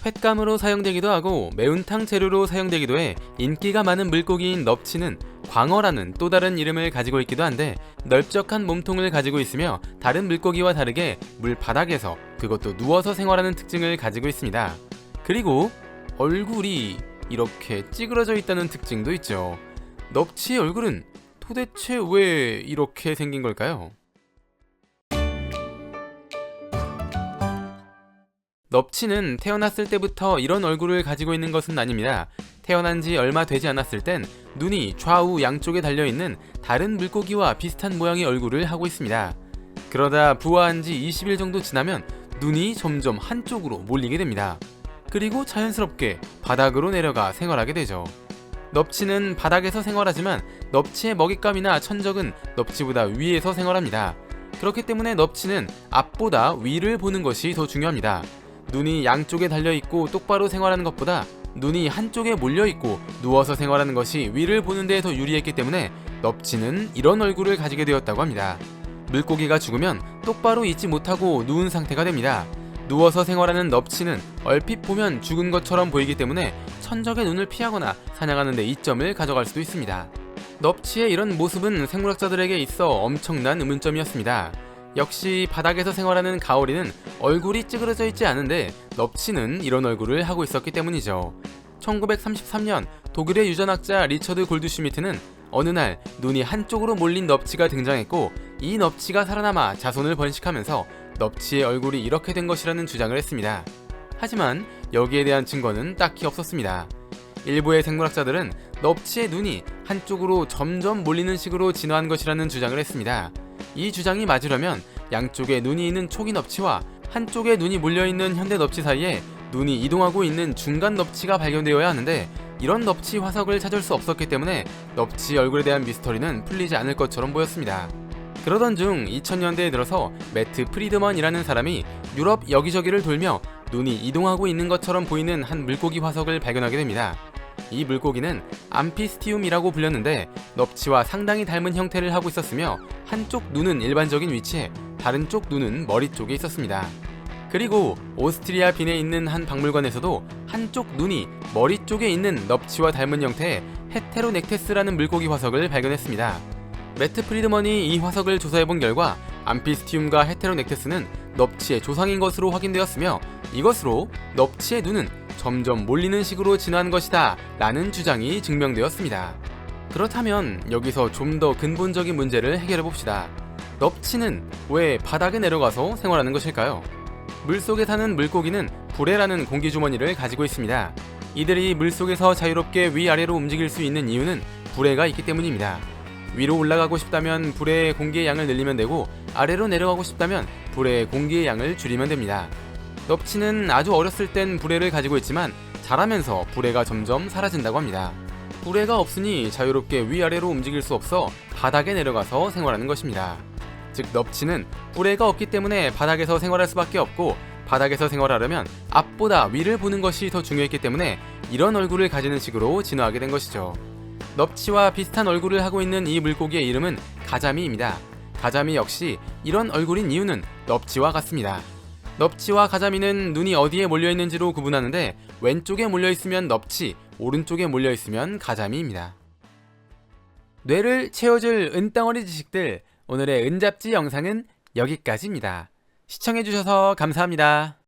횟감으로 사용되기도 하고 매운탕 재료로 사용되기도 해 인기가 많은 물고기인 넙치는 광어라는 또 다른 이름을 가지고 있기도 한데, 넓적한 몸통을 가지고 있으며 다른 물고기와 다르게 물 바닥에서, 그것도 누워서 생활하는 특징을 가지고 있습니다. 그리고 얼굴이 이렇게 찌그러져 있다는 특징도 있죠. 넙치의 얼굴은 도대체 왜 이렇게 생긴 걸까요? 넙치는 태어났을 때부터 이런 얼굴을 가지고 있는 것은 아닙니다. 태어난 지 얼마 되지 않았을 땐 눈이 좌우 양쪽에 달려있는 다른 물고기와 비슷한 모양의 얼굴을 하고 있습니다. 그러다 부화한 지 20일 정도 지나면 눈이 점점 한쪽으로 몰리게 됩니다. 그리고 자연스럽게 바닥으로 내려가 생활하게 되죠. 넙치는 바닥에서 생활하지만 넙치의 먹잇감이나 천적은 넙치보다 위에서 생활합니다. 그렇기 때문에 넙치는 앞보다 위를 보는 것이 더 중요합니다. 눈이 양쪽에 달려있고 똑바로 생활하는 것보다 눈이 한쪽에 몰려있고 누워서 생활하는 것이 위를 보는 데 더 유리했기 때문에 넙치는 이런 얼굴을 가지게 되었다고 합니다. 물고기가 죽으면 똑바로 있지 못하고 누운 상태가 됩니다. 누워서 생활하는 넙치는 얼핏 보면 죽은 것처럼 보이기 때문에 천적의 눈을 피하거나 사냥하는 데 이점을 가져갈 수도 있습니다. 넙치의 이런 모습은 생물학자들에게 있어 엄청난 의문점이었습니다. 역시 바닥에서 생활하는 가오리는 얼굴이 찌그러져 있지 않은데 넙치는 이런 얼굴을 하고 있었기 때문이죠. 1933년 독일의 유전학자 리처드 골드슈미트는 어느 날 눈이 한쪽으로 몰린 넙치가 등장했고, 이 넙치가 살아남아 자손을 번식하면서 넙치의 얼굴이 이렇게 된 것이라는 주장을 했습니다. 하지만 여기에 대한 증거는 딱히 없었습니다. 일부의 생물학자들은 넙치의 눈이 한쪽으로 점점 몰리는 식으로 진화한 것이라는 주장을 했습니다. 이 주장이 맞으려면 양쪽에 눈이 있는 초기 넙치와 한쪽에 눈이 몰려있는 현대 넙치 사이에 눈이 이동하고 있는 중간 넙치가 발견되어야 하는데, 이런 넙치 화석을 찾을 수 없었기 때문에 넙치 얼굴에 대한 미스터리는 풀리지 않을 것처럼 보였습니다. 그러던 중 2000년대에 들어서 매트 프리드먼이라는 사람이 유럽 여기저기를 돌며 눈이 이동하고 있는 것처럼 보이는 한 물고기 화석을 발견하게 됩니다. 이 물고기는 암피스티움이라고 불렸는데 넙치와 상당히 닮은 형태를 하고 있었으며 한쪽 눈은 일반적인 위치에 다른 쪽 눈은 머리 쪽에 있었습니다. 그리고 오스트리아 빈에 있는 한 박물관에서도 한쪽 눈이 머리 쪽에 있는 넙치와 닮은 형태의 헤테로넥테스라는 물고기 화석을 발견했습니다. 매트 프리드먼이 이 화석을 조사해본 결과 암피스티움과 헤테로넥테스는 넙치의 조상인 것으로 확인되었으며, 이것으로 넙치의 눈은 점점 몰리는 식으로 진화한 것이다 라는 주장이 증명되었습니다. 그렇다면 여기서 좀 더 근본적인 문제를 해결해 봅시다. 넙치는 왜 바닥에 내려가서 생활하는 것일까요? 물속에 사는 물고기는 불에라는 공기주머니를 가지고 있습니다. 이들이 물속에서 자유롭게 위아래로 움직일 수 있는 이유는 불에가 있기 때문입니다. 위로 올라가고 싶다면 불의 공기의 양을 늘리면 되고, 아래로 내려가고 싶다면 불의 공기의 양을 줄이면 됩니다. 넙치는 아주 어렸을 땐 불에를 가지고 있지만 자라면서 불에가 점점 사라진다고 합니다. 불에가 없으니 자유롭게 위아래로 움직일 수 없어 바닥에 내려가서 생활하는 것입니다. 즉 넙치는 불에가 없기 때문에 바닥에서 생활할 수밖에 없고, 바닥에서 생활하려면 앞보다 위를 보는 것이 더 중요했기 때문에 이런 얼굴을 가지는 식으로 진화하게 된 것이죠. 넙치와 비슷한 얼굴을 하고 있는 이 물고기의 이름은 가자미입니다. 가자미 역시 이런 얼굴인 이유는 넙치와 같습니다. 넙치와 가자미는 눈이 어디에 몰려있는지로 구분하는데, 왼쪽에 몰려있으면 넙치, 오른쪽에 몰려있으면 가자미입니다. 뇌를 채워줄 은덩어리 지식들, 오늘의 은잡지 영상은 여기까지입니다. 시청해주셔서 감사합니다.